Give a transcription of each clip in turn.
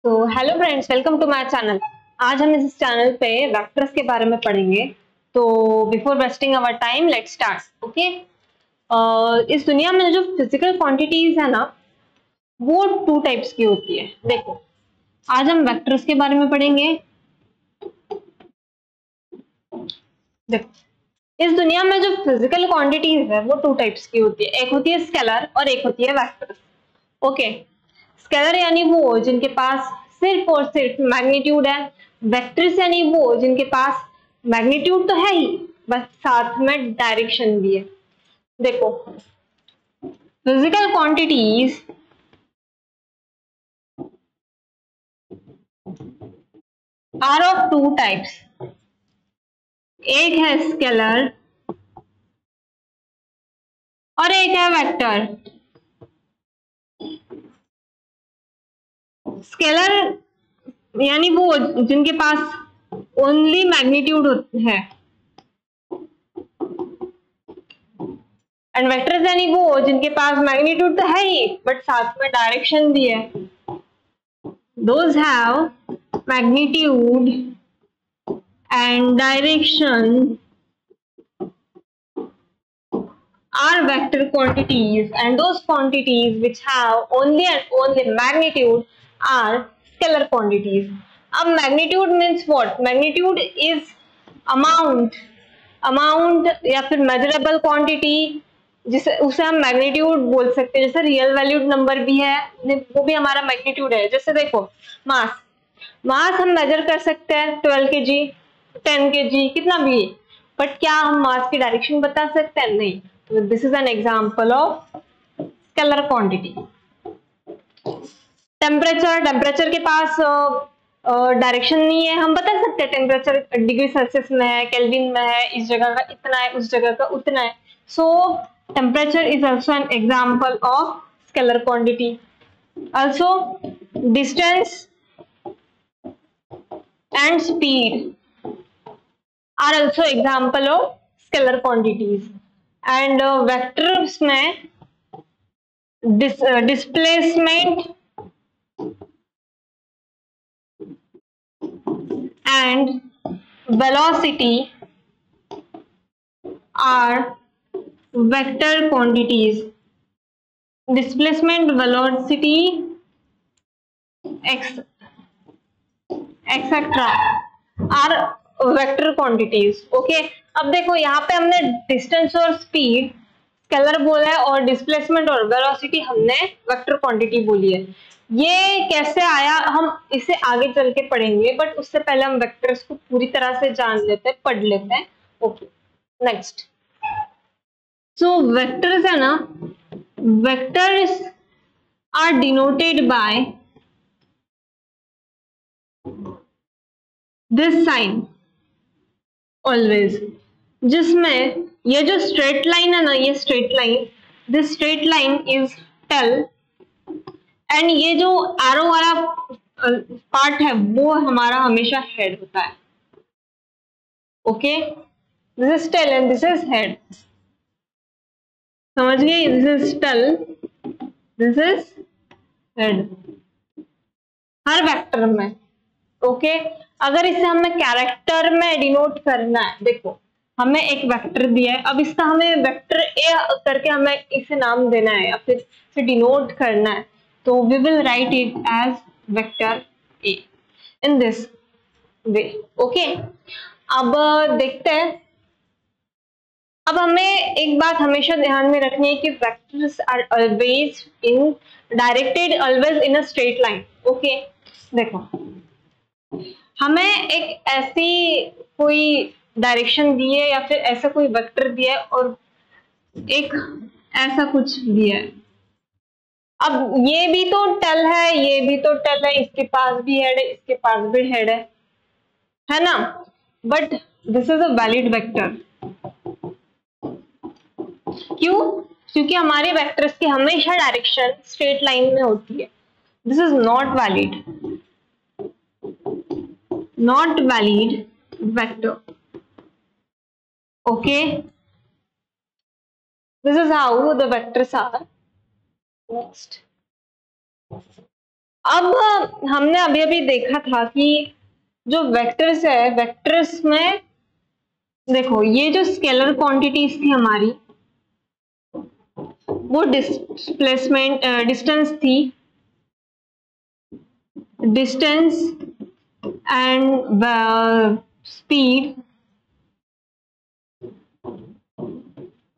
तो hello friends, welcome to my channel. आज हम इस चैनल पे वेक्टर्स के बारे में पढ़ेंगे। तो before wasting our time let's start. Okay, इस दुनिया में जो फिजिकल क्वांटिटीज है ना, वो टू टाइप्स की होती है। देखो, आज हम वेक्टर्स के बारे में पढ़ेंगे। देखो, इस दुनिया में जो फिजिकल क्वांटिटीज है वो टू टाइप्स की होती है। एक होती है स्केलर और एक होती है वेक्टर्स। ओके, स्केलर यानी वो जिनके पास सिर्फ और सिर्फ मैग्नीट्यूड है। वेक्टर्स यानी वो जिनके पास मैग्नीट्यूड तो है ही, बस साथ में डायरेक्शन भी है। देखो, physical quantities are of two types. एक है स्केलर और एक है वेक्टर। स्केलर यानी वो जिनके पास ओनली मैग्नीट्यूड है, एंड वेक्टर्स यानी वो जिनके पास मैग्नीट्यूड तो है ही बट साथ में डायरेक्शन भी है। Those have magnitude and direction are vector quantities, and those quantities which have only and only magnitude are scalar quantities. अब magnitude means what? Magnitude is amount या फिर measurable quantity, जिसे उसे हम मैग्नीट्यूड बोल सकते हैं। जैसे रियल वैल्यूड नंबर भी है, वो भी हमारा मैग्नीट्यूड है। जैसे देखो, मास हम मेजर कर सकते हैं 12 kg, 10 kg, कितना भी, बट क्या हम मास की डायरेक्शन बता सकते हैं? नहीं। तो this is an example of scalar quantity. Temperature के पास डायरेक्शन नहीं है। हम बता सकते हैं टेम्परेचर डिग्री सेल्सियस में है, केल्विन में है, इस जगह का इतना है, उस जगह का उतना है। So temperature is also an example of scalar quantity. Also distance and speed are also example of scalar quantities. And vectors में displacement and velocity are vector quantities. Displacement, velocity, etc. are vector quantities. Okay, अब देखो यहाँ पे हमने distance और speed scalar बोला है और डिस्प्लेसमेंट और वेलोसिटी हमने वेक्टर क्वांटिटी बोली है। ये कैसे आया हम इसे आगे चल के पढ़ेंगे, बट उससे पहले हम वेक्टर्स को पूरी तरह से जान लेते हैं, पढ़ लेते हैं। Okay, next. सो वेक्टर्स है ना, vectors are denoted by this sign always, जिसमें ये जो स्ट्रेट लाइन है ना, ये straight line, this straight line is tail, and ये जो एरो वाला पार्ट है वो हमारा हमेशा हेड होता है। Okay, this is tail and this is head. समझ गए? This is tail, this is head हर वेक्टर में। ओके, अगर इसे हमें कैरेक्टर में डिनोट करना है, देखो हमें एक वेक्टर दिया है, अब इसका हमें वेक्टर ए करके हमें इसे नाम देना है या फिर इसे डिनोट करना है, तो we will write it as vector A in this way. Okay, अब देखते हैं। अब हमें एक बात हमेशा ध्यान में रखनी है कि vectors are always in directed always in a straight line. Okay, देखो हमें एक ऐसी कोई डायरेक्शन दी है या फिर ऐसा कोई वेक्टर दिया है और एक ऐसा कुछ दिया है। अब ये भी तो टेल है, ये भी तो टेल है, इसके पास भी हेड है, इसके पास भी हेड है ना, but this is a valid vector. क्यों? क्योंकि हमारे वेक्टर्स की हमेशा डायरेक्शन स्ट्रेट लाइन में होती है। This is not valid, not valid vector. Okay, this is how the vectors are. Next, अब हमने अभी अभी देखा था कि जो वेक्टर्स है, वेक्टर्स में देखो ये जो स्केलर क्वांटिटीज थी हमारी, वो डिस्प्लेसमेंट डिस्टेंस थी, distance and speed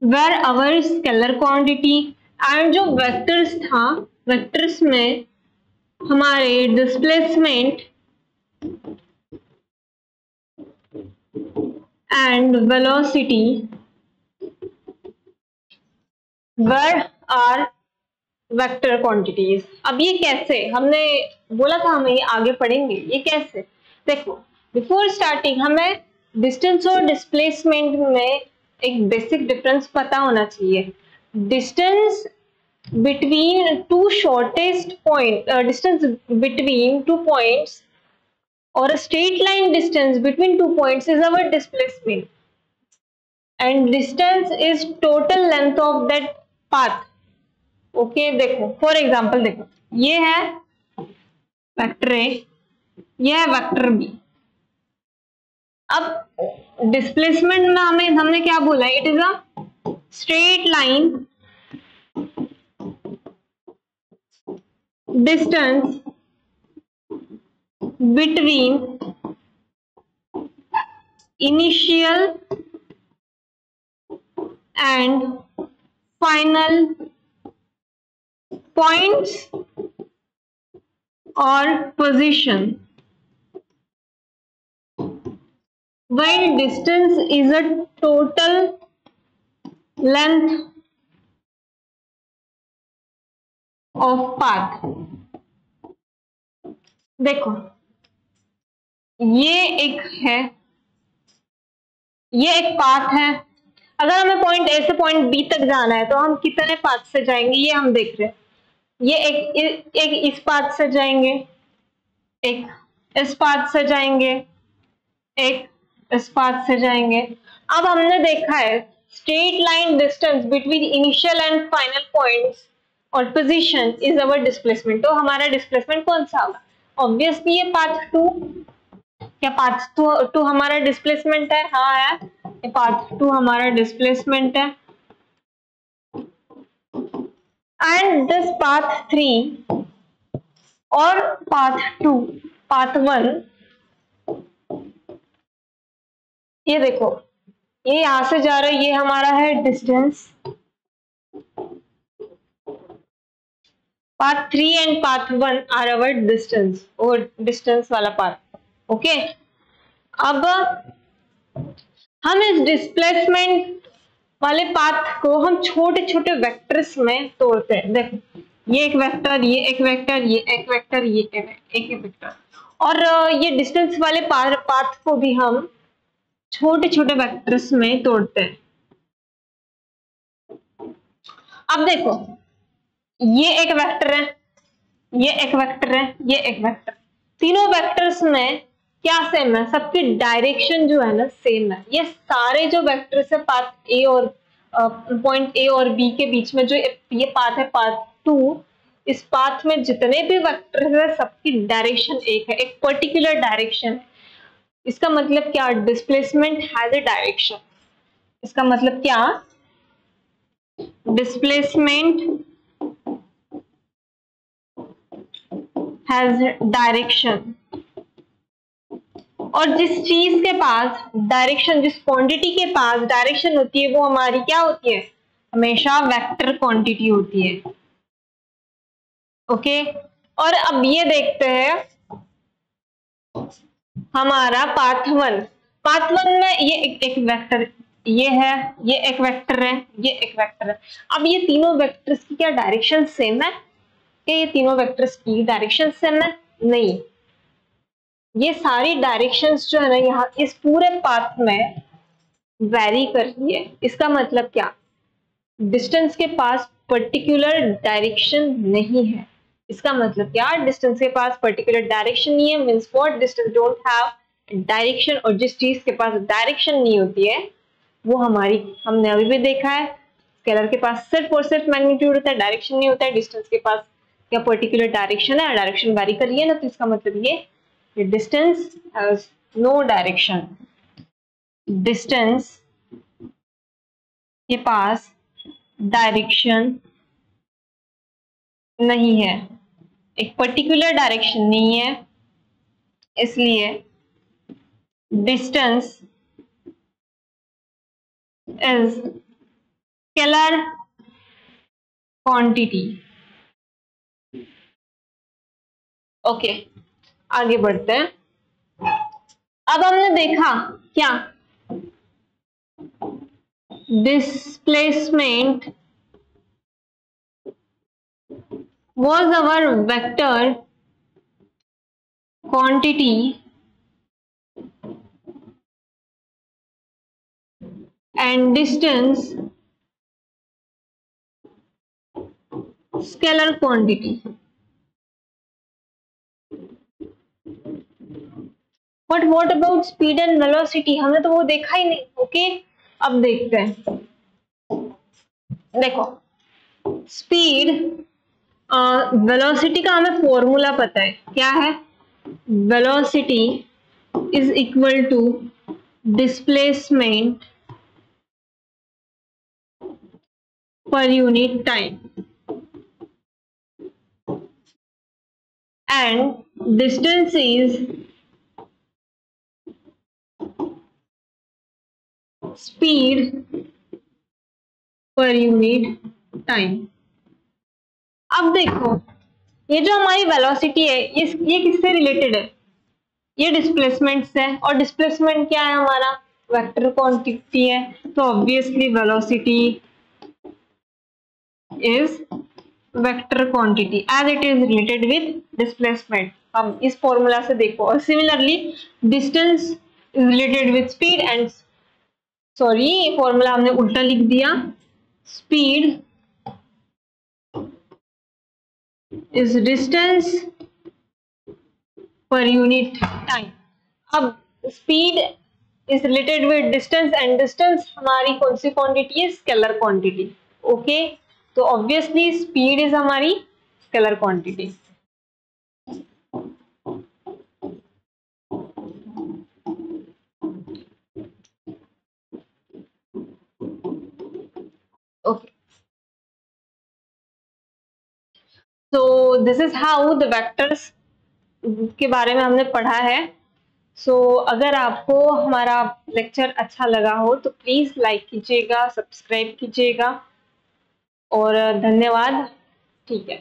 were our scalar quantity, and जो वेक्टर्स था, वेक्टर्स में हमारे displacement and velocity were are vector quantities. अब ये कैसे, हमने बोला था हमें ये आगे पढ़ेंगे, ये कैसे, देखो बिफोर स्टार्टिंग हमें डिस्टेंस और डिस्प्लेसमेंट में एक बेसिक डिफरेंस पता होना चाहिए। Distance between two shortest point, distance between two points or a straight line distance between two points is our displacement, and distance is total length of that path. Okay देखो for example, देखो ये है vector A, ये है vector B. अब displacement में हमने क्या बोला, it is a straight line distance between initial and final points or position, while distance is a total length of path। देखो ये एक है, ये एक पाथ है। अगर हमें पॉइंट ए से पॉइंट बी तक जाना है तो हम कितने पाथ से जाएंगे, ये हम देख रहे हैं। ये एक इस पाथ से जाएंगे, एक इस पाथ से जाएंगे, एक इस पाथ से जाएंगे। अब हमने देखा है straight line distance between initial and final points और पोजीशन इज अवर डिस्प्लेसमेंट। तो हमारा डिस्प्लेसमेंट कौन सा होगा, ऑब्वियसली ये पाथ टू। क्या पाथ टू हमारा डिस्प्लेसमेंट है? हाँ है, ये पाथ टू हमारा डिस्प्लेसमेंट है। एंड दिस पाथ थ्री और पाथ टू, पाथ वन, ये देखो ये यहां से जा रहा है, ये हमारा है distance. Path three and path one are our distance, और डिस्टेंस वाला पाथ। ओके अब हम इस डिस्प्लेसमेंट वाले पाथ को हम छोटे छोटे वेक्टर्स में तोड़ते हैं। देखो ये एक वेक्टर, ये एक वेक्टर, ये एक वेक्टर, ये एक वेक्टर, और ये डिस्टेंस वाले पाथ को भी हम छोटे छोटे वेक्टर्स में तोड़ते हैं। अब देखो ये एक वेक्टर है, ये एक वेक्टर है, ये एक वेक्टर, तीनों वेक्टर्स में क्या सेम है, सबकी डायरेक्शन जो है ना सेम है। ये सारे जो वेक्टर्स है पाथ ए और पॉइंट ए और बी के बीच में जो ये पाथ है पाथ टू, इस पाथ में जितने भी वेक्टर्स है सबकी डायरेक्शन एक है, एक पर्टिकुलर डायरेक्शन है। इसका मतलब क्या, डिस्प्लेसमेंट हैज ए डायरेक्शन। इसका मतलब क्या, डिस्प्लेसमेंट हैज डायरेक्शन। और जिस चीज के पास डायरेक्शन, जिस क्वांटिटी के पास डायरेक्शन होती है वो हमारी क्या होती है, हमेशा वेक्टर क्वांटिटी होती है। ओके और अब ये देखते हैं हमारा पाथ वन। पाथ वन में ये एक वेक्टर, ये है, ये एक वेक्टर है, ये एक वेक्टर है। अब ये तीनों वेक्टर्स की क्या डायरेक्शन सेम है? क्या ये तीनों वेक्टर्स की डायरेक्शन सेम है? नहीं, ये सारी डायरेक्शंस जो है ना यहाँ इस पूरे पाथ में वैरी कर रही है। इसका मतलब क्या, डिस्टेंस के पास पर्टिकुलर डायरेक्शन नहीं है। इसका मतलब क्या, डिस्टेंस के पास पर्टिकुलर डायरेक्शन नहीं है, means what, distance don't have direction. और जिस चीज के पास डायरेक्शन नहीं होती है वो हमारी, हमने अभी भी देखा है, स्केलर के पास सिर्फ और सिर्फ मैग्नीट्यूड होता है, डायरेक्शन नहीं होता है। डिस्टेंस के पास क्या पर्टिकुलर डायरेक्शन है, डायरेक्शन वेरी कर रही है ना, तो इसका मतलब ये distance has no direction, distance के पास डायरेक्शन नहीं है, एक पर्टिकुलर डायरेक्शन नहीं है, इसलिए distance is scalar quantity. Okay, आगे बढ़ते हैं। अब हमने देखा क्या, displacement was our vector quantity and distance scalar quantity. But what about speed and velocity? हमने तो वो देखा ही नहीं। ओके, अब देखते हैं। देखो, स्पीड, वेलोसिटी का हमें फॉर्मूला पता है, क्या है? Velocity is equal to displacement per unit time, and distance is speed per unit time। अब देखो, ये जो हमारी वेलोसिटी है ये किससे रिलेटेड है? ये डिस्प्लेसमेंट से, और डिस्प्लेसमेंट क्या है हमारा? वेक्टर क्वांटिटी है, तो obviously velocity is vector quantity as it is related with displacement. हम इस फॉर्मूला से देखो। और similarly distance is related with speed and, sorry ये फॉर्मूला हमने उल्टा लिख दिया, speed is distance per unit time. अब speed is related with distance and distance हमारी कौन सी क्वांटिटी है? Scalar quantity. ओके, तो ऑब्वियसली स्पीड इज हमारी scalar quantity. Okay, so this is how the vectors के बारे में हमने पढ़ा है। सो अगर आपको हमारा लेक्चर अच्छा लगा हो तो प्लीज लाइक कीजिएगा, सब्सक्राइब कीजिएगा, और धन्यवाद। ठीक है।